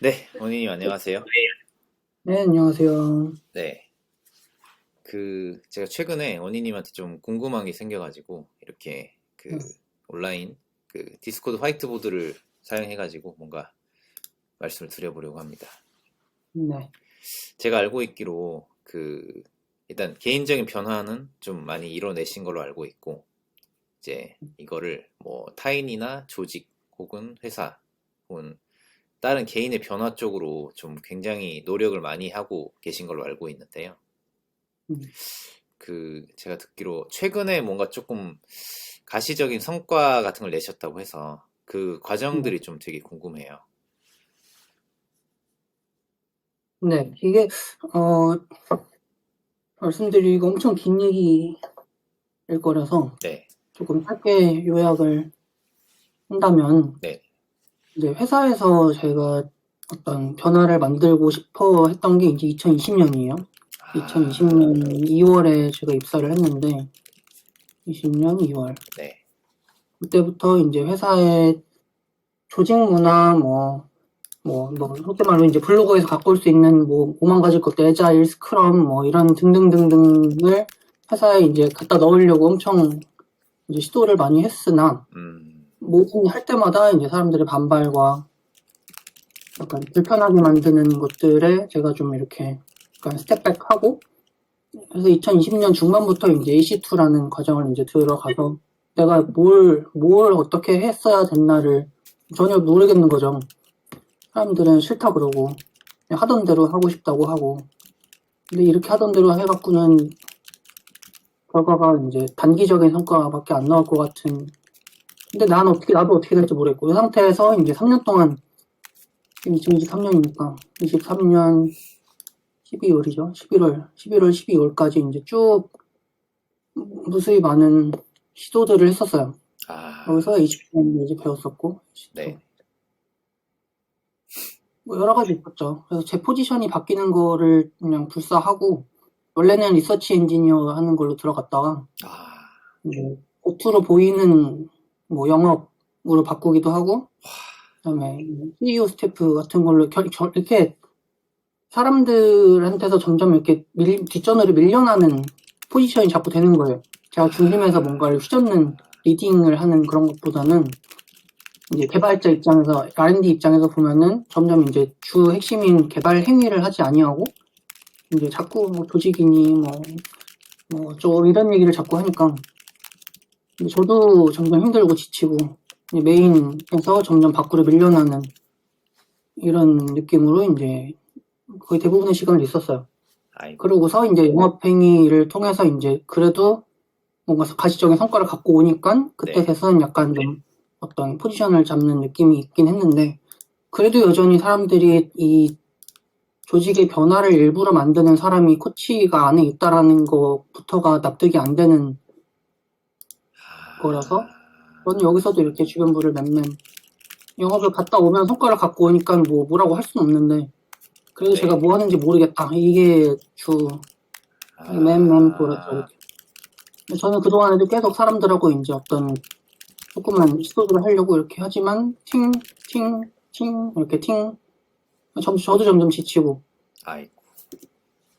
네, 원희님 안녕하세요. 네, 안녕하세요. 네, 제가 최근에 원희님한테 좀 궁금한 게 생겨가지고 이렇게 네, 온라인 디스코드 화이트보드를 사용해가지고 뭔가 말씀을 드려보려고 합니다. 네, 제가 알고 있기로 일단 개인적인 변화는 좀 많이 이뤄내신 걸로 알고 있고 이제 이거를 뭐 타인이나 조직 혹은 회사 혹은 다른 개인의 변화 쪽으로 좀 굉장히 노력을 많이 하고 계신 걸로 알고 있는데요. 음, 제가 듣기로 최근에 뭔가 조금 가시적인 성과 같은 걸 내셨다고 해서 그 네. 과정들이 좀 되게 궁금해요. 네, 이게, 어, 말씀드리기가 엄청 긴 얘기일 거라서 네, 조금 짧게 요약을 한다면, 네, 이제 회사에서 제가 어떤 변화를 만들고 싶어 했던 게 이제 2020년이에요. 아, 2020년 2월에 제가 입사를 했는데, 20년 2월. 네, 그때부터 이제 회사의 조직 문화, 속된 말로 이제 블로그에서 가꿀 수 있는 뭐 5만 가지 것들, 에자일, 스크럼, 뭐 이런 등등등등을 회사에 이제 갖다 넣으려고 엄청 이제 시도를 많이 했으나, 뭐든 할 때마다 이제 사람들의 반발과 약간 불편하게 만드는 것들에 제가 좀 이렇게 약간 스텝백하고, 그래서 2020년 중반부터 이제 AC2라는 과정을 이제 들어가서 내가 뭘 어떻게 했어야 됐나를 전혀 모르겠는 거죠. 사람들은 싫다 그러고, 그냥 하던 대로 하고 싶다고 하고, 근데 이렇게 하던 대로 해갖고는 결과가 이제 단기적인 성과밖에 안 나올 것 같은. 근데 나도 어떻게 될지 모르겠고, 이 상태에서 이제 3년 동안, 지금 2023년이니까, 23년 12월이죠. 11월, 12월까지 이제 쭉 무수히 많은 시도들을 했었어요. 아, 여기서 20년 이제 배웠었고, 또 네, 뭐 여러 가지 있었죠. 그래서 제 포지션이 바뀌는 거를 그냥 불사하고, 원래는 리서치 엔지니어 하는 걸로 들어갔다가, 아, 이제 겉으로 보이는 뭐 영업으로 바꾸기도 하고, 그다음에 CEO 스태프 같은 걸로 이렇게 사람들한테서 점점 이렇게 뒷전으로 밀려나는 포지션이 자꾸 되는 거예요. 제가 중심에서 뭔가를 휘젓는 리딩을 하는 그런 것보다는 이제 개발자 입장에서 R&D 입장에서 보면은 점점 이제 주 핵심인 개발 행위를 하지 아니하고 이제 자꾸 뭐 조직이니 뭐 어쩌고 이런 얘기를 자꾸 하니까 저도 점점 힘들고 지치고 메인에서 점점 밖으로 밀려나는 이런 느낌으로 이제 거의 대부분의 시간을 있었어요. 아이고, 그러고서 이제 영업행위를 통해서 이제 그래도 뭔가 가시적인 성과를 갖고 오니까 그때 네, 돼서는 약간 좀 어떤 포지션을 잡는 느낌이 있긴 했는데 그래도 여전히 사람들이 이 조직의 변화를 일부러 만드는 사람이 코치가 안에 있다라는 것부터가 납득이 안 되는 거라서 저는 여기서도 이렇게 주변부를 맴맴 영업을 갔다 오면 성과를 갖고 오니까 뭐라고 할 수는 없는데 그래도 제가 네, 뭐 하는지 모르겠다. 이게 맨 돌았죠, 아, 이렇게. 저는 그동안에도 계속 사람들하고 이제 어떤 조그만 시도를 하려고 이렇게 하지만, 이렇게 저도 점점 지치고. 아이고,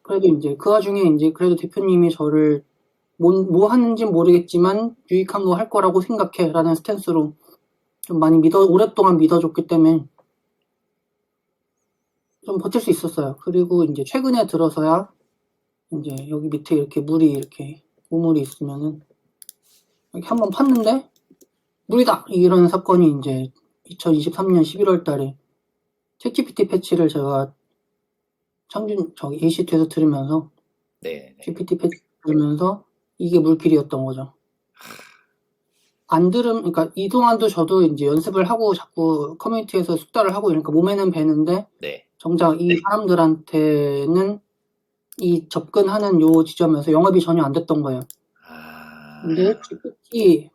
그래도 이제 그 와중에 이제 그래도 대표님이 저를 뭐 하는지 모르겠지만 유익한 거 할 거라고 생각해. 라는 스탠스로 좀 많이 오랫동안 믿어줬기 때문에 좀 버틸 수 있었어요. 그리고 이제 최근에 들어서야 이제 여기 밑에 이렇게 우물이 있으면은 이렇게 한번 팠는데 물이다! 이런 사건이 이제 2023년 11월 달에 챗GPT 패치를 제가 ACT에서 들으면서 네, 네, GPT 패치 들으면서 이게 물길이었던 거죠. 안 그러니까 이동안도 저도 이제 연습을 하고 자꾸 커뮤니티에서 숙달을 하고 이러니까 몸에는 배는데 네, 정작 이 사람들한테는 이 접근하는 요 지점에서 영업이 전혀 안 됐던 거예요. 아, 근데 GPT,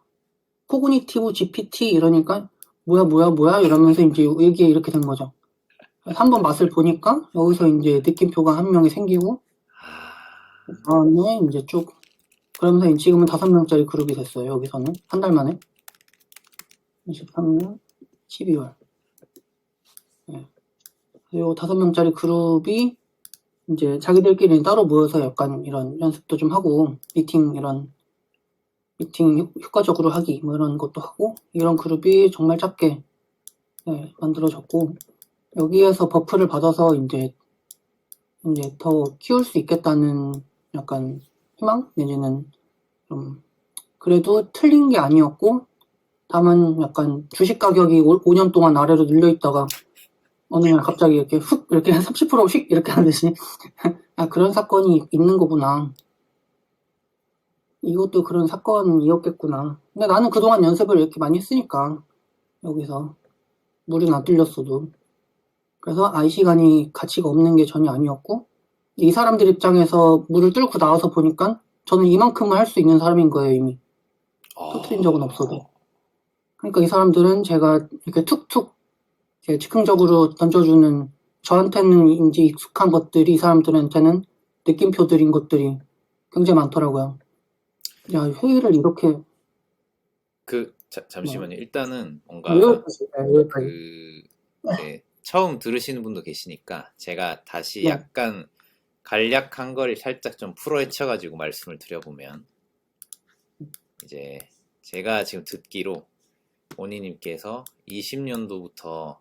코그니티브 GPT 이러니까 뭐야 이러면서 이제 이게 이렇게 된 거죠. 한번 맛을 보니까 여기서 이제 느낌표가 한 명이 생기고 다음에 이제 쭉 그러면서 지금은 5명짜리 그룹이 됐어요. 여기서는 한 달 만에 23년 12월 요 5명짜리 그룹이 이제 자기들끼리 따로 모여서 약간 이런 연습도 좀 하고, 미팅 효과적으로 하기, 뭐 이런 것도 하고, 이런 그룹이 정말 작게, 네, 만들어졌고, 여기에서 버프를 받아서 이제 더 키울 수 있겠다는 약간 희망? 내지는 좀, 그래도 틀린 게 아니었고, 다만 약간 주식 가격이 5년 동안 아래로 눌려 있다가 어느 날 갑자기 이렇게 훅, 이렇게 30%씩 이렇게 하듯이, 아, 그런 사건이 있는 거구나. 이것도 그런 사건이었겠구나. 근데 나는 그동안 연습을 이렇게 많이 했으니까, 여기서. 물은 안 뚫렸어도. 그래서 시간이 가치가 없는 게 전혀 아니었고, 이 사람들 입장에서 물을 뚫고 나와서 보니까 저는 이만큼을 할 수 있는 사람인 거예요, 이미. 터트린 적은 없어도. 그러니까 이 사람들은 제가 이렇게 툭툭 이렇게 즉흥적으로 던져주는 저한테는 이제 익숙한 것들이 이 사람들한테는 느낌표들인 것들이 굉장히 많더라고요. 야, 회의를 이렇게, 뭐, 잠시만요. 일단은 뭔가 여기까지, 네, 여기까지. 이제 처음 들으시는 분도 계시니까 제가 다시 네, 약간 간략한 걸 살짝 좀 풀어헤쳐가지고 말씀을 드려보면, 이제 제가 지금 듣기로 오니님께서 20년도부터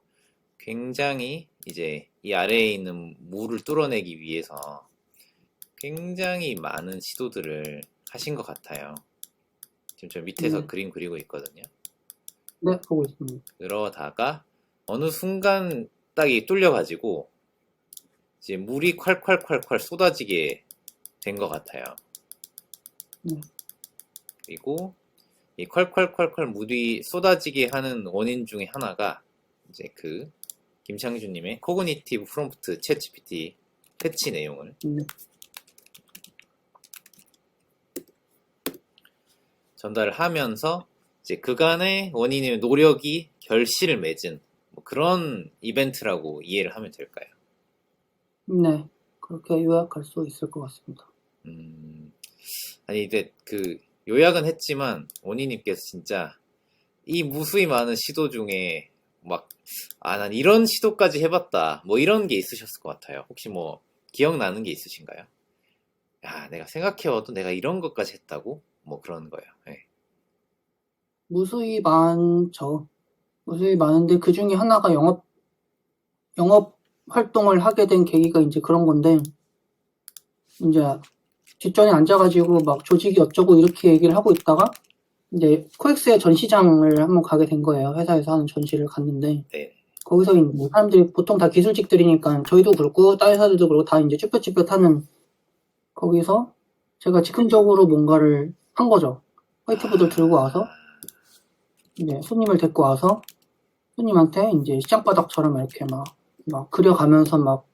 굉장히 이제 이 아래에 있는 물을 뚫어내기 위해서 굉장히 많은 시도들을 하신 것 같아요. 지금 저 밑에서 네, 그림 그리고 있거든요. 네, 보고 있습니다. 그러다가 어느 순간 딱이 뚫려가지고 이제 물이 콸콸콸콸 쏟아지게 된 것 같아요. 네, 그리고 이 콸콸콸콸 물이 쏟아지게 하는 원인 중에 하나가 이제 그 김창준님의 코그니티브 프롬프트 챗 GPT 패치 내용을 네, 전달을 하면서 이제 그간의 원인의 노력이 결실을 맺은 뭐 그런 이벤트라고 이해를 하면 될까요? 네. 그렇게 요약할 수 있을 것 같습니다. 음, 아니 근데 그 요약은 했지만 원희님께서 진짜 이 무수히 많은 시도 중에 막 난 이런 시도까지 해봤다 뭐 이런 게 있으셨을 것 같아요. 혹시 뭐 기억나는 게 있으신가요? 야, 내가 생각해와도 내가 이런 것까지 했다고? 뭐 그런 거예요. 네. 무수히 많죠. 무수히 많은데 그 중에 하나가 영업 활동을 하게 된 계기가 이제 그런 건데, 이제 뒷전에 앉아가지고 막 조직이 어쩌고 이렇게 얘기를 하고 있다가, 이제 코엑스의 전시장을 한번 가게 된 거예요. 회사에서 하는 전시를 갔는데, 네. 거기서 이제 사람들이 보통 다 기술직들이니까 저희도 그렇고, 다른 회사들도 그렇고 다 이제 쭈뼛쭈뼛 하는 거기서 제가 즉흥적으로 뭔가를 한 거죠. 화이트보드를 들고 와서, 아, 이제 손님을 데리고 와서, 손님한테 이제 시장바닥처럼 이렇게 막 그려가면서 막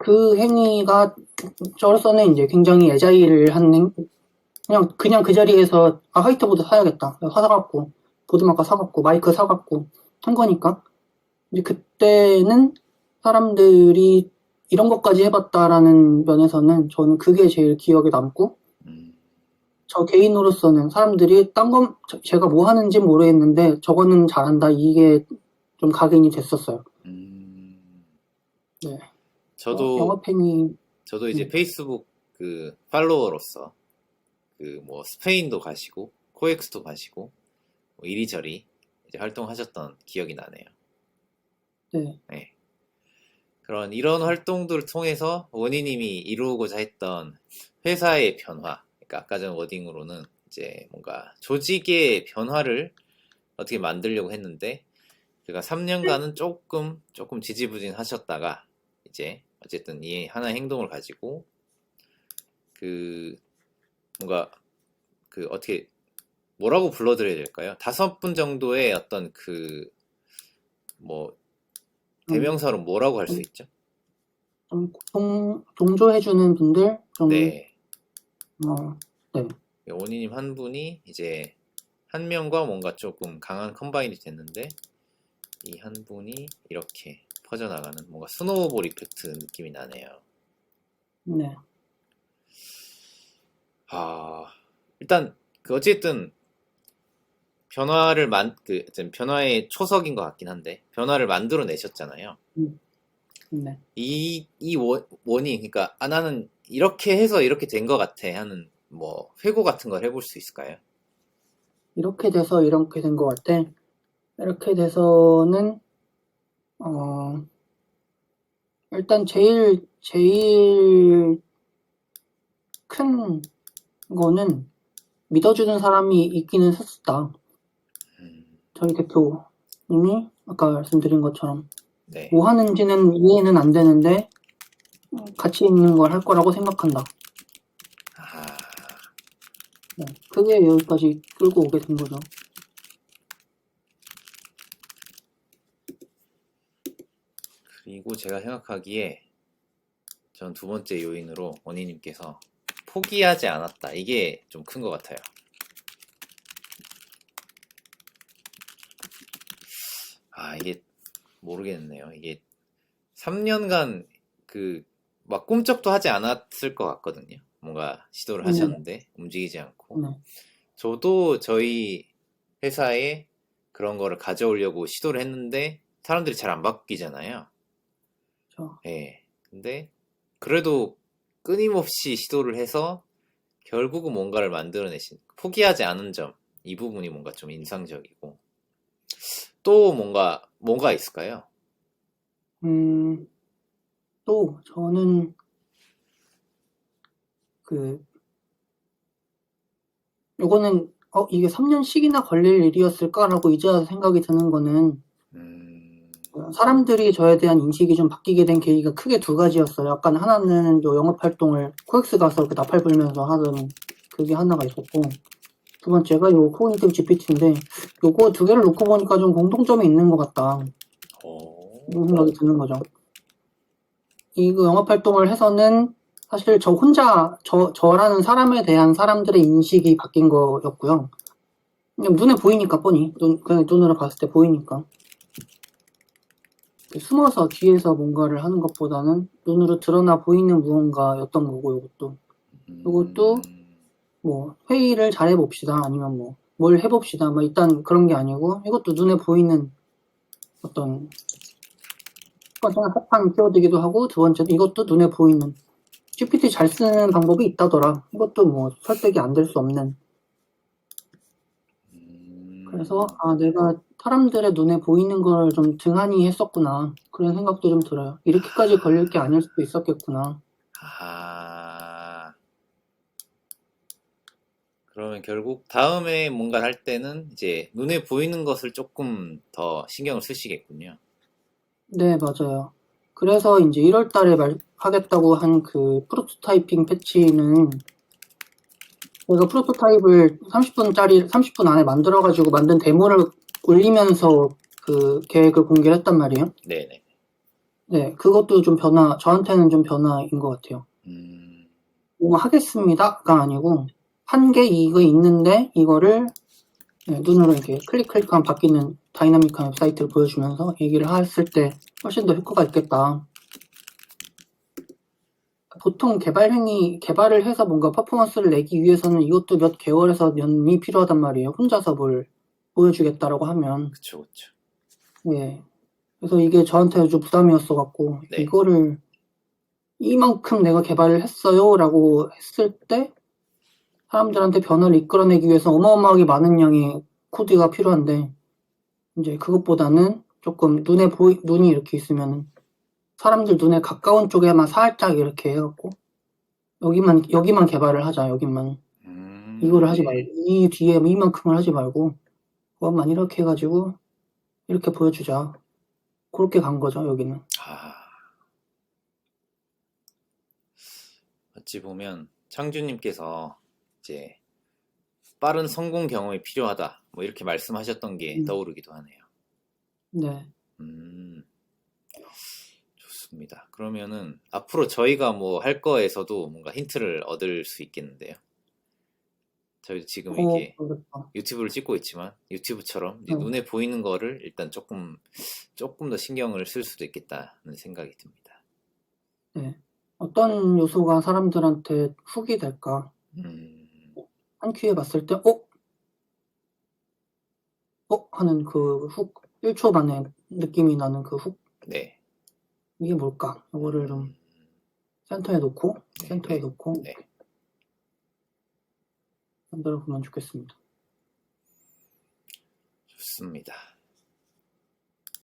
그 행위가 저로서는 이제 굉장히 애자일을 한 그냥 그 자리에서 화이트보드 사야겠다. 사갖고 보드마카 사갖고 마이크 사갖고 한 거니까 이제 그때는 사람들이 이런 것까지 해봤다라는 면에서는 저는 그게 제일 기억에 남고 음, 저 개인으로서는 사람들이 딴 건 제가 뭐 하는지 모르겠는데 저거는 잘한다 이게 좀 각인이 됐었어요. 음. 네. 저도 영업행위, 저도 이제 페이스북 그 팔로워로서 그 뭐 스페인도 가시고 코엑스도 가시고 뭐 이리저리 이제 활동하셨던 기억이 나네요. 네, 네. 그런 이런 활동들을 통해서 원희님이 이루고자 했던 회사의 변화, 그러니까 아까 전 워딩으로는 이제 뭔가 조직의 변화를 어떻게 만들려고 했는데 그가 3년간은 조금 지지부진 하셨다가 이제 어쨌든 이 하나의 행동을 가지고 그 뭔가 그 어떻게 뭐라고 불러드려야 될까요? 5분 정도의 어떤 그 뭐 좀, 대명사로 뭐라고 할 수 있죠? 동조해주는 분들, 네. 네, 원희님 한 분이 이제 한 명과 뭔가 조금 강한 컴바인이 됐는데 이 한 분이 이렇게 퍼져나가는 뭔가 스노우볼 이펙트 느낌이 나네요. 네, 아, 일단 그 어쨌든 변화의 초석인 것 같긴 한데 변화를 만들어 내셨잖아요. 음, 네. 이 원이, 그러니까, 아, 나는 이렇게 해서 이렇게 된 것 같아 하는, 뭐, 회고 같은 걸 해볼 수 있을까요? 이렇게 돼서 이렇게 된 것 같아. 이렇게 돼서는, 어, 일단 제일 큰 거는 믿어주는 사람이 있기는 했었다. 음, 저희 대표님이 아까 말씀드린 것처럼 네. 뭐 하는지는 이해는 안 되는데 가치 있는 걸 할 거라고 생각한다. 아, 네, 그게 여기까지 끌고 오게 된 거죠. 그리고 제가 생각하기에 전 두 번째 요인으로 원희님께서 포기하지 않았다. 이게 좀 큰 것 같아요. 아, 이게 모르겠네요. 이게 3년간 막 꿈쩍도 하지 않았을 것 같거든요. 뭔가 시도를 네, 하셨는데 움직이지 않고. 네, 저도 저희 회사에 그런 거를 가져오려고 시도를 했는데 사람들이 잘 안 바뀌잖아요. 저, 예. 근데 그래도 끊임없이 시도를 해서 결국은 뭔가를 만들어내신, 포기하지 않은 점, 이 부분이 뭔가 좀 인상적이고. 또 뭐가 있을까요? 음, 또 저는 그 요거는 이게 3년씩이나 걸릴 일이었을까라고 이제 와서 생각이 드는 거는 음, 사람들이 저에 대한 인식이 좀 바뀌게 된 계기가 크게 두 가지였어요. 약간 하나는 요 영업 활동을 코엑스 가서 그 나팔 불면서 하던 그게 하나가 있었고 두 번째가 요 코그니티브 GPT인데 요거 두 개를 놓고 보니까 좀 공통점이 있는 것 같다. 오, 이런 생각이 드는 거죠. 이거 영업 활동을 해서는 사실 저라는 사람에 대한 사람들의 인식이 바뀐 거였고요. 그냥 눈에 보이니까 뻔히 그냥 눈으로 봤을 때 보이니까 숨어서 뒤에서 뭔가를 하는 것보다는 눈으로 드러나 보이는 무언가였던 거고 요것도 음, 뭐 회의를 잘 해봅시다 아니면 뭐 뭘 해봅시다 뭐 일단 그런 게 아니고 이것도 눈에 보이는 어떤 첫 번째는 합판 키워드기도 하고 두 번째는 이것도 눈에 보이는 GPT 잘 쓰는 방법이 있다더라. 이것도 뭐 설득이 안 될 수 없는. 그래서 음, 내가 사람들의 눈에 보이는 걸 좀 등한히 했었구나. 그런 생각도 좀 들어요. 이렇게까지 걸릴 게 아닐 수도 있었겠구나. 아, 그러면 결국 다음에 뭔가를 할 때는 이제 눈에 보이는 것을 조금 더 신경을 쓰시겠군요. 네, 맞아요. 그래서 이제 1월 달에 하겠다고 한 그 프로토타이핑 패치는 제가 프로토타입을 30분 안에 만들어가지고 만든 데모를 올리면서 그 계획을 공개를 했단 말이에요. 네네. 네, 그것도 좀 저한테는 좀 변화인 것 같아요. 음, 뭐 하겠습니다가 아니고 한 개 이거 있는데 이거를 눈으로 이렇게 클릭하면 바뀌는 다이나믹한 웹사이트를 보여주면서 얘기를 했을 때 훨씬 더 효과가 있겠다. 보통 개발을 해서 뭔가 퍼포먼스를 내기 위해서는 이것도 몇 개월에서 년이 필요하단 말이에요. 혼자서 뭘 보여주겠다라고 하면. 그쵸, 그쵸. 예. 그래서 이게 저한테 좀 부담이었어갖고, 네. 이거를 이만큼 내가 개발을 했어요. 라고 했을 때, 사람들한테 변화를 이끌어내기 위해서 어마어마하게 많은 양의 코드가 필요한데, 이제 그것보다는 조금 눈이 이렇게 있으면 사람들 눈에 가까운 쪽에만 살짝 이렇게 해갖고, 여기만 개발을 하자, 여기만. 이거를 하지 말고, 이 뒤에 이만큼을 하지 말고, 그것만 이렇게 해가지고, 이렇게 보여주자. 그렇게 간 거죠, 여기는. 아, 어찌 보면 창주님께서 이제 빠른 성공 경험이 필요하다. 뭐 이렇게 말씀하셨던 게 음, 떠오르기도 하네요. 네. 음, 좋습니다. 그러면은 앞으로 저희가 뭐 할 거에서도 뭔가 힌트를 얻을 수 있겠는데요. 저희도 지금 이게 그렇죠. 유튜브를 찍고 있지만 유튜브처럼 이제 네, 눈에 보이는 거를 일단 조금 더 신경을 쓸 수도 있겠다는 생각이 듭니다. 네. 어떤 요소가 사람들한테 훅이 될까? 음, 한 큐에 봤을 때, 하는 그 훅, 1초 만에 느낌이 나는 그 훅, 네. 이게 뭘까? 이거를 좀 센터에 놓고, 네, 센터에 네, 놓고, 네. 만들어 보면 좋겠습니다. 좋습니다.